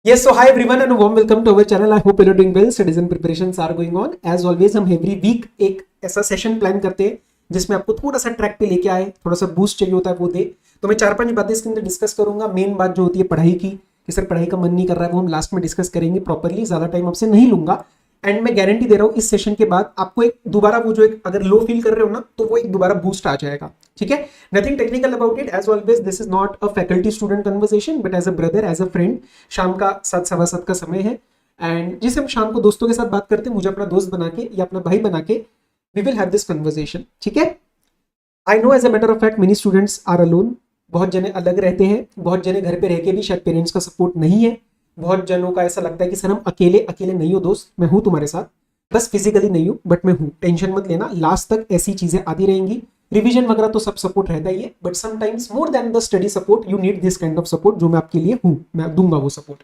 Yes, so hi everyone and a warm welcome to our channel. I hope you're doing well. Studies and preparations are going on. As always, हम every week एक ऐसा session plan करते हैं जिसमें आपको थोड़ा सा track पे लेके आए, थोड़ा सा बूस्ट चाहिए होता है वो दे। तो मैं 4-5 बातें इसके अंदर डिस्कस करूंगा। मेन बात जो होती है पढ़ाई की, कि सर पढ़ाई का मन नहीं कर रहा है, वो हम लास्ट में डिस्कस करेंगे प्रॉपरली। ज्यादा टाइम आपसे नहीं लूंगा एंड मैं गारंटी दे रहा हूँ इस सेशन के बाद आपको एक दोबारा वो जो एक अगर लो फील कर रहे हो ना, तो वो एक दोबारा बूस्ट आ जाएगा। ठीक है, nothing technical about it. As always this is not a faculty student conversation but as a brother, as a friend. शाम का 7-7:15 का समय है एंड जिसे हम शाम को दोस्तों के साथ बात करते हैं, मुझे अपना दोस्त बना के या अपना भाई बना के we will have this conversation. ठीक है, I know as a matter of fact many students are alone. बहुत जने अलग रहते हैं, बहुत जने घर पे रह के भी शायद पेरेंट्स का सपोर्ट नहीं है। बहुत जनों का ऐसा लगता है कि सर हम अकेले अकेले नहीं हो दोस्त, मैं हूं तुम्हारे साथ, बस फिजिकली नहीं हूं बट मैं हूं, टेंशन मत लेना। लास्ट तक ऐसी चीजें आती रहेंगी। रिवीजन वगैरह तो सब सपोर्ट रहता ही है but sometimes more than the study support you need this kind of support, जो मैं आपके लिए हूं, मैं दूंगा वो सपोर्ट।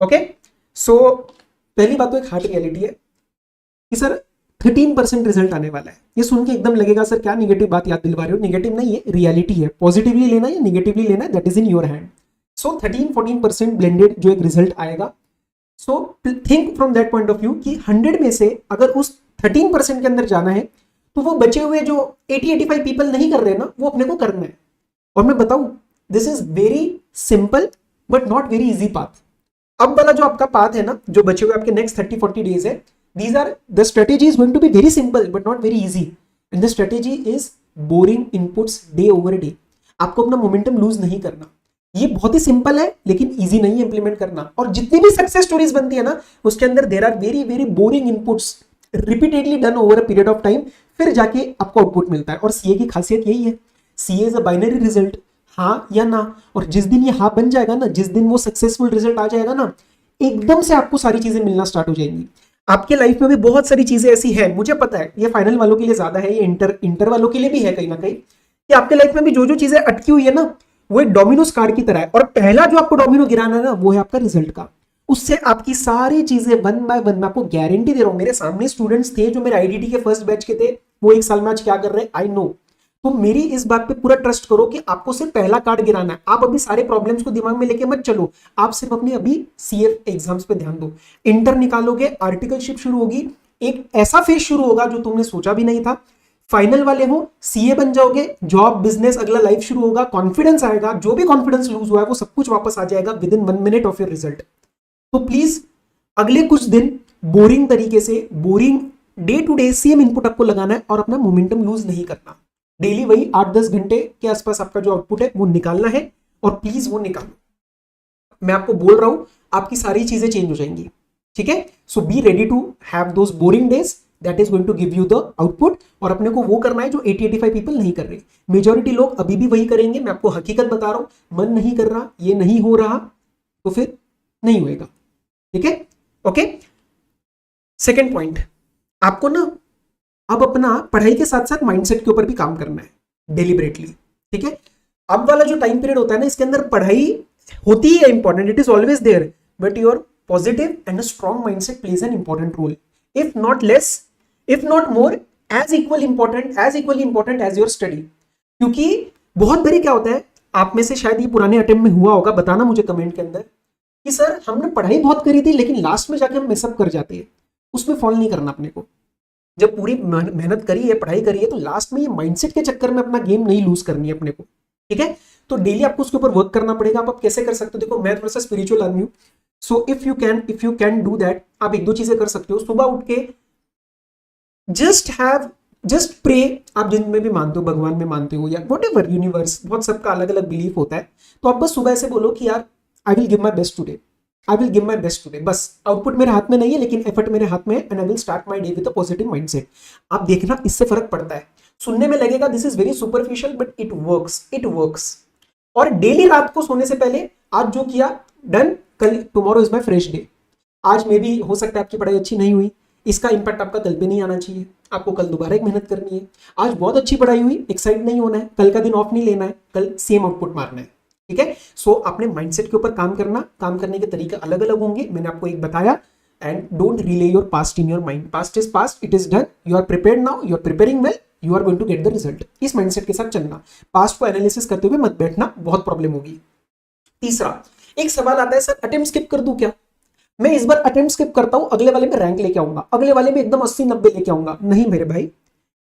ओके, सो पहली बात तो एक हार्ड रियलिटी है कि सर 13% रिजल्ट आने वाला है। ये सुन के एकदम लगेगा सर क्या निगेटिव बात याद दिलवा रहे हो। निगेटिव नहीं है, रियलिटी है। पॉजिटिवली लेना या निगेटिवली लेना है, that is in your hand. So 13-14% blended जो एक रिजल्ट आएगा, so think from that point of view कि 100 में से अगर उस 13% के अंदर जाना है तो वो बचे हुए जो 80-85 पीपल नहीं कर रहे ना, वो अपने को करना है। और मैं बताऊं, this is very simple but not very easy path. अब वाला जो आपका पाथ है ना, जो बचे हुए आपके नेक्स्ट 30-40 डेज है, these are the strategy is going to be very simple but not very easy and the strategy is boring inputs day over day। आपको अपना मोमेंटम लूज नहीं करना। ये बहुत ही सिंपल है लेकिन इजी नहीं है इंप्लीमेंट करना। और जितनी भी सक्सेस स्टोरीज बनती है ना, उसके अंदर there are very very boring inputs repeatedly done over a period of time, फिर जाके आपको आउटपुट मिलता है। और सीए की खासियत यही है, CA is a binary result, हाँ या ना। और जिस दिन ये हाँ बन जाएगा ना, जिस दिन वो सक्सेसफुल रिजल्ट आ जाएगा ना, एकदम से आपको सारी चीजें मिलना स्टार्ट हो जाएंगी। आपके लाइफ में भी बहुत सारी चीजें ऐसी है, मुझे पता है ये फाइनल वालों के लिए ज्यादा है, ये इंटर वालों के लिए भी है कहीं ना कहीं, कि आपके लाइफ में भी जो जो चीजें अटकी हुई है ना, वो एक डोमिनोज कार्ड की तरह है। और पहला जो आपको डोमिनो गिराना है ना, वो है आपका रिजल्ट का। उससे आपकी सारी चीजें वन बाय वन, मैं आपको गारंटी दे रहा हूं। मेरे सामने स्टूडेंट्स थे जो मेरे आईडीटी के फर्स्ट बैच के थे, वो एक साल में आज क्या कर रहे हैं आई नो। तो मेरी इस बात पे पूरा ट्रस्ट करो कि आपको सिर्फ पहला कार्ड गिराना है। आप अभी सारे प्रॉब्लम्स को दिमाग में लेके मत चलो, आप सिर्फ अपने अभी सीएफ एग्जाम्स पे ध्यान दो। इंटर निकालोगे, आर्टिकलशिप शुरू होगी, एक ऐसा फेज शुरू होगा जो तुमने सोचा भी नहीं था। फाइनल वाले हो, सीए बन जाओगे, जॉब बिजनेस अगला लाइफ शुरू होगा, कॉन्फिडेंस आएगा, जो भी कॉन्फिडेंस लूज हुआ है वो सब कुछ वापस आ जाएगा within 1 minute of your result. तो प्लीज अगले कुछ दिन बोरिंग तरीके से, boring day to day same input आपको लगाना है और अपना मोमेंटम लूज नहीं करना। डेली वही 8-10 घंटे के आसपास आपका जो आउटपुट है वो निकालना है और प्लीज वो निकालो। मैं आपको बोल रहा हूं, आपकी सारी चीजें चेंज हो जाएंगी। ठीक है, so be ready to have those boring days, that is going to give you the output. और अपने को वो करना है जो 80-85 पीपल नहीं कर रहे। मेजोरिटी लोग अभी भी वही करेंगे, मैं आपको हकीकत बता रहा हूं। मन नहीं कर रहा, ये नहीं हो रहा, तो फिर नहीं होएगा। ठीक है, ओके। सेकेंड पॉइंट, आपको ना अब अपना पढ़ाई के साथ साथ माइंडसेट के ऊपर भी काम करना है डेलिबरेटली। ठीक है, अब वाला जो टाइम पीरियड होता है ना, इसके अंदर पढ़ाई होती है important, it is always there, but your positive and strong mindset plays an important role, if not less, if not more, as equally important as your study. क्योंकि बहुत बारी क्या होता है, आप में से शायद ये पुराने अटेम्प्ट में हुआ होगा, बताना मुझे कमेंट के अंदर कि सर हमने पढ़ाई बहुत करी थी लेकिन लास्ट में जाके हम मिसअप कर जाते हैं। उसमें फॉल नहीं करना अपने को। जब पूरी मेहनत करी है, पढ़ाई करी है, तो लास्ट में ये माइंडसेट के चक्कर में अपना गेम नहीं लूज करनी है अपने को। ठीक है, तो डेली आपको उसके ऊपर वर्क करना पड़ेगा। आप कैसे कर सकते हो, देखो मैं थोड़ा सा स्पिरिचुअल आदमी हूँ, so if you can do that, आप 1-2 चीजें कर सकते हो। सुबह उठ के जस्ट प्रे, आप जिनमें भी मानते हो, भगवान में मानते हो या वॉट एवर, यूनिवर्स, बहुत सबका अलग अलग बिलीफ होता है। तो आप बस सुबह से बोलो कि यार I will give my best today, I will give my best today. बस आउटपुट मेरे हाथ में नहीं है लेकिन एफर्ट मेरे हाथ में है, and I will start my day with a positive mindset. आप देखना इससे फर्क पड़ता है। सुनने में लगेगा this is very superficial but it works. और डेली रात को सोने से पहले आज जो किया डन, कल tomorrow is my fresh day. आज में भी हो सकता है आपकी पढ़ाई अच्छी नहीं हुई, इसका इंपैक्ट आपका कल पे नहीं आना चाहिए, आपको कल दोबारा एक मेहनत करनी है। आज बहुत अच्छी पढ़ाई हुई, एक्साइट नहीं होना है, कल का दिन ऑफ नहीं लेना है, कल सेम आउटपुट मारना है। ठीक है, सो अपने माइंडसेट के ऊपर काम करना, काम करने के तरीके अलग अलग होंगे, मैंने आपको एक बताया। And don't relay your past in your mind, past is past, it is done, you are prepared now, you are preparing well, you are going to get the result. इस माइंडसेट के साथ चलना, पास्ट को analysis करते हुए मत बैठना, बहुत प्रॉब्लम होगी। तीसरा, एक सवाल आता है, सर अटेम्प्ट स्किप कर दूं क्या? मैं इस बार अटेम्प्ट स्किप करता हूं, अगले वाले में रैंक लेके आऊंगा, अगले वाले में एकदम 80-90 लेके आऊंगा। नहीं मेरे भाई,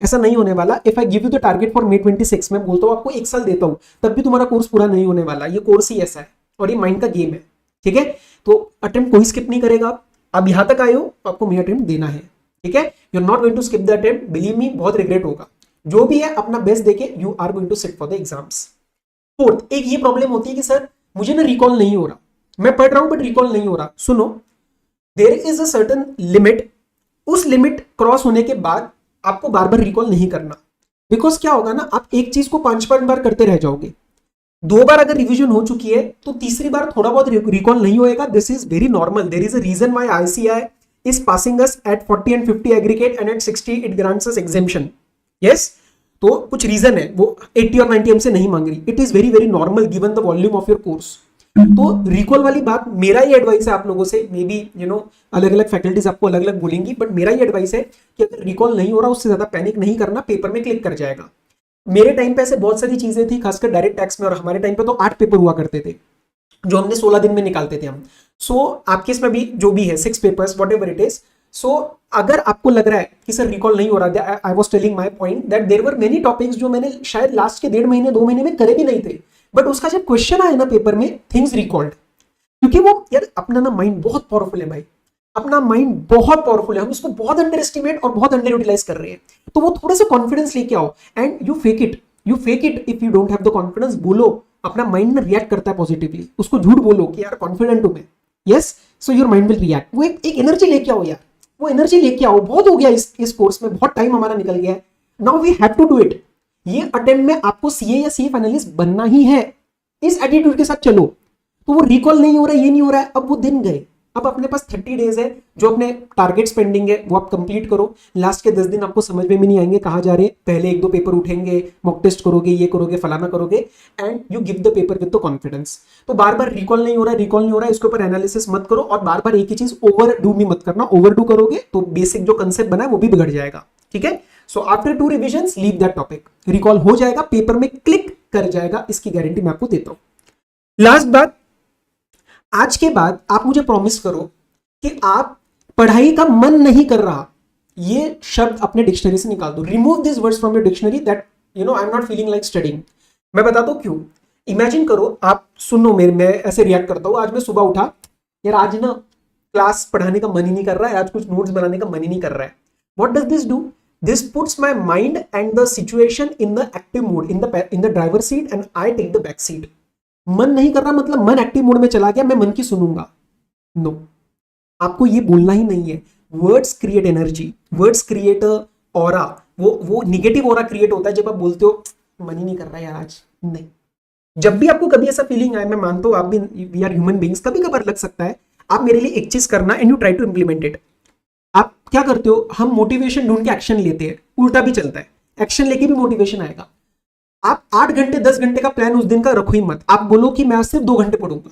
ऐसा नहीं होने वाला। If I give you the target for May 26, मैं बोलता हूं आपको 1 साल देता हूं, तब भी तुम्हारा कोर्स पूरा नहीं होने वाला। ये कोर्स ही ऐसा है और ये माइंड का गेम है, ठीक है? तो अटेम्प्ट कोई स्किप नहीं करेगा। अब यहां तक आए हो तो आपको मे अटेम्प्ट देना है, ठीक है? You are not going to skip the attempt, believe me, बहुत रिग्रेट होगा। जो भी है अपना बेस्ट देके you are going to sit for the exams. Fourth, एक ये प्रॉब्लम होती है कि सर मुझे ना रिकॉल नहीं हो रहा, मैं पढ़ रहा हूं बट रिकॉल नहीं हो रहा। सुनो, there is a certain limit, उस लिमिट क्रॉस होने के बाद आपको बार बार रिकॉल नहीं करना। बिकॉज क्या होगा ना, आप एक चीज को 5-5 बार करते रह जाओगे। 2 बार अगर रिवीजन हो चुकी है तो तीसरी बार थोड़ा बहुत रिकॉल नहीं होएगा। This is very normal. There is a reason why ICAI is passing us at 40 and 50 aggregate and at 60 it grants us exemption. Yes, तो कुछ रीजन है, वो 80 और 90 हमसे नहीं मांग रही। It is very very normal given the volume of your course. तो रिकॉल वाली बात, मेरा ही एडवाइस है आप लोगों से, मे बी अलग अलग फैकल्टीज आपको अलग अलग बोलेंगी, बट मेरा ही एडवाइस है कि अगर रिकॉल नहीं हो रहा उससे ज्यादा पैनिक नहीं करना, पेपर में क्लिक कर जाएगा। मेरे टाइम पे ऐसे बहुत सारी चीजें थी, खासकर डायरेक्ट टैक्स में, और हमारे टाइम पे तो 8 पेपर हुआ करते थे जो हमने 16 दिन में निकालते थे हम। सो आपके इसमें भी जो भी है 6 papers whatever it is. So अगर आपको लग रहा है कि सर रिकॉल नहीं हो रहा, I was telling my point that there were many topics जो मैंने शायद लास्ट के 1.5 महीने 2 महीने में करे भी नहीं थे, बट उसका जब क्वेश्चन आया ना पेपर में, थिंग्स रिकॉल्ड। क्योंकि वो यार अपना ना माइंड बहुत पावरफुल है भाई, अपना माइंड बहुत पावरफुल है, हम इसको बहुत अंडर एस्टिमेट और बहुत अंडर यूटिलाइज कर रहे हैं। तो वो थोड़ा सा कॉन्फिडेंस लेके आओ and you fake it if you don't have the confidence. बोलो, अपना माइंड ना रिएक्ट करता है पॉजिटिवली, उसको झूठ बोलो कि यार कॉन्फिडेंट हूं मैं। Yes, so your mind will react. वो एक एनर्जी लेके आओ यार, वो एनर्जी लेके आओ। बहुत हो गया इस कोर्स में, बहुत टाइम हमारा निकल गया है। Now we have to do it. ये अटेम्प्ट में आपको सीए या सीए फाइनलिस्ट बनना ही है, इस एटीट्यूड के साथ चलो। तो वो रिकॉल नहीं हो रहा है, ये नहीं हो रहा है, अब वो दिन गए। अब अपने पास 30 डेज है, जो अपने टारगेट्स पेंडिंग है वो आप कंप्लीट करो। लास्ट के 10 दिन आपको समझ में भी नहीं आएंगे कहाँ जा रहे, पहले 1-2 पेपर उठेंगे, मॉक टेस्ट करोगे, ये करोगे, फलाना करोगे, and you give the paper with the confidence. तो बार बार रिकॉल नहीं हो रहा है, इसके ऊपर एनालिसिस मत करो, और बार बार एक ही चीज ओवर डू भी मत करना। ओवर डू करोगे तो बेसिक जो कंसेप्ट बना है वो भी बिगड़ जाएगा, ठीक है? So after 2 revisions leave that topic. Recall हो जाएगा, पेपर में क्लिक कर जाएगा, इसकी गारंटी मैं आपको देता हूं। लास्ट बात, आज के बाद आप मुझे प्रॉमिस करो कि आप पढ़ाई का मन नहीं कर रहा, ये शब्द अपने डिक्शनरी से निकाल दो। Remove this words from your dictionary that I am not feeling like studying. मैं बताता हूं क्यों। इमेजिन करो, आप सुनो मेरे, मैं ऐसे रिएक्ट करता हूं। आज मैं सुबह उठा, यार आज ना क्लास पढ़ाने का मन ही नहीं कर रहा है, आज कुछ नोट्स बनाने का मन ही नहीं कर रहा है। What does this do? This puts my mind and the situation in the active mode, in the driver seat, and I take the back seat. मन नहीं कर रहा मतलब मन एक्टिव मोड में चला गया, मैं मन की सुनूंगा? नो, आपको ये बोलना ही नहीं है। Words create energy, words create aura. वो निगेटिव ऑरा क्रिएट होता है जब आप बोलते हो मन ही नहीं कर रहा यार आज। नहीं, जब भी आपको कभी ऐसा फीलिंग आए, मैं मानता हूं आप भी, वी आर ह्यूमन बीइंग्स, कभी कभार लग सकता है। आप मेरे लिए एक चीज करना and you try to implement it. आप क्या करते हो, हम मोटिवेशन ढूंढ के एक्शन लेते हैं, उल्टा भी चलता है। एक्शन लेके भी मोटिवेशन आएगा। आप 8 घंटे 10 घंटे का प्लान उस दिन का रखो ही मत। आप बोलो कि मैं आज सिर्फ 2 घंटे पढ़ूंगा।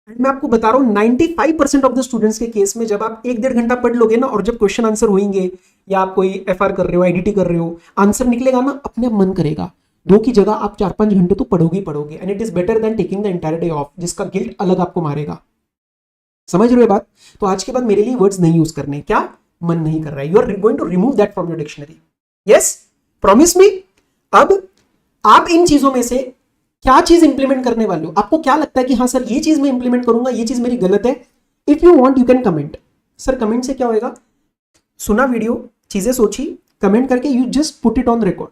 एंड मैं आपको बता रहा हूं 95% ऑफ द स्टूडेंट्स के केस में जब आप 1-1.5 घंटा पढ़ लोगे ना, और जब क्वेश्चन आंसर होंगे या आप कोई FR कर रहे हो, IDT कर रहे हो, आंसर निकलेगा ना, अपने आप मन करेगा। 2 की जगह आप 4-5 घंटे तो पढ़ोगे ही पढ़ोगे। And it is better than taking the entire day of, जिसका गिल्ट अलग आपको मारेगा। समझ रहे हो बात? तो आज के बाद मेरे लिए वर्ड्स नहीं यूज करने। क्या मन नहीं कर रहा है, you are going to remove that from your dictionary. Yes, promise me. अब आप इन चीजों में से क्या चीज इंप्लीमेंट करने वाले हो? आपको क्या लगता है कि हाँ सर ये चीज मैं इंप्लीमेंट करूंगा, ये चीज मेरी गलत है? If you want you can comment. Sir comment से क्या होएगा? सुना वीडियो, चीजें सोची, कमेंट करके you just put it on record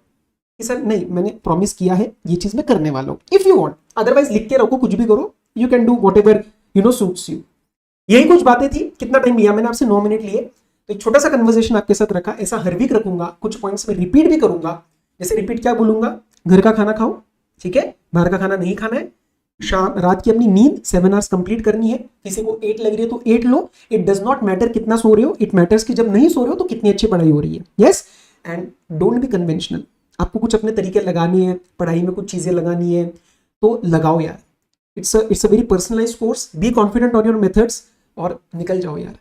कि सर नहीं, मैंने प्रॉमिस किया है, ये चीज मैं करने वाला हूं। इफ यू वांट, अदरवाइज लिख के रखो, कुछ भी करो, you can do what ever suits you. यही कुछ बातें थी। कितना टाइम लिया मैंने आपसे? 9 मिनट लिए। तो एक छोटा सा कन्वर्सेशन आपके साथ रखा। ऐसा हर वीक रखूंगा, कुछ पॉइंट्स में रिपीट भी करूंगा। जैसे रिपीट क्या बोलूंगा? घर का खाना खाओ, ठीक है, बाहर का खाना नहीं खाना है। शाम रात की अपनी नींद 7 आवर्स कंप्लीट करनी है। किसी को 8 लग रही है तो 8 लो। इट डज नॉट मैटर कितना सो रहे हो, इट मैटर्स कि जब नहीं सो रहे हो तो कितनी अच्छी पढ़ाई हो रही है। Yes, and don't be conventional. आपको कुछ अपने तरीके लगाने हैं, पढ़ाई में कुछ चीजें लगानी है तो लगाओ यार। It's a very personalised course. Be confident on your methods और निकल जाओ यार,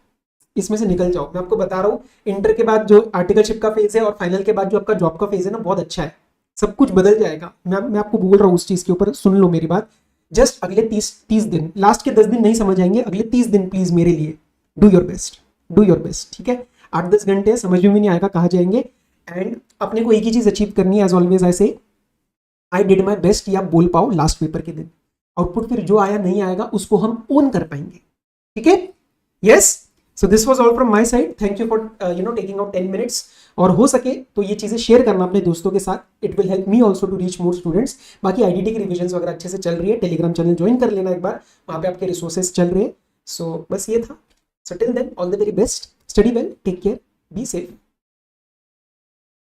इसमें से निकल जाओ। मैं आपको बता रहा हूँ, इंटर के बाद जो आर्टिकलशिप का फेज है और फाइनल के बाद जो आपका जॉब का फेज है ना, बहुत अच्छा है। सब कुछ बदल जाएगा। मैं आपको बोल रहा हूँ उस चीज के ऊपर, सुन लो मेरी बात। जस्ट अगले 30 दिन, लास्ट के 10 दिन नहीं समझ आएंगे, अगले 30 दिन प्लीज मेरे लिए do your best, do your best, ठीक है। 8-10 घंटे समझ में भी नहीं आएगा कहाँ जाएंगे, एंड अपने को एक ही चीज अचीव करनी है, एज ऑलवेज आई से आई डिड माई बेस्ट, या बोल पाओ लास्ट पेपर के दिन। आउटपुट फिर जो आया नहीं आएगा उसको हम ओन कर पाएंगे, ठीक है। Yes, so this was all from my side, thank you for taking out 10 minutes. और हो सके तो ये चीजें शेयर करना अपने दोस्तों के साथ, it will help me also to reach more students. बाकी आईडीटी की रिविजन वगैरह अच्छे से चल रही है, टेलीग्राम चैनल ज्वाइन कर लेना एक बार, वहां पे आपके रिसोर्सेज चल रहे हैं। सो बस ये था, so till then all the very best, study well, take care, be safe.